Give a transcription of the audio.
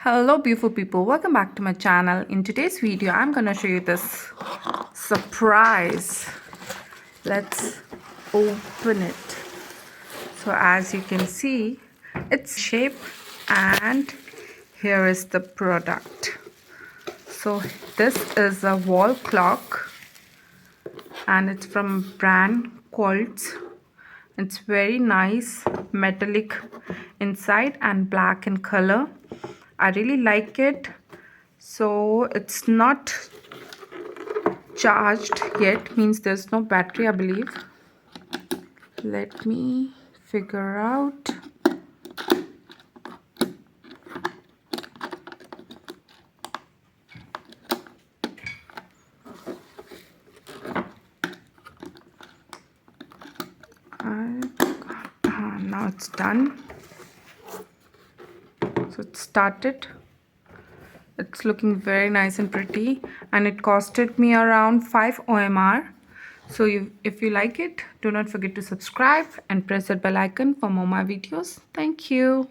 Hello beautiful people, welcome back to my channel. In today's video I'm gonna show you this surprise. Let's open it. So as you can see, it's shape and here is the product. So this is a wall clock and it's from brand Quartz. It's very nice, metallic inside and black in color. I really like it. So it's not charged yet, means there's no battery, I believe. Let me figure out. Now it's done. So it started. It's looking very nice and pretty, and it costed me around 5 OMR. So if you like it, do not forget to subscribe and press that bell icon for more my videos. Thank you.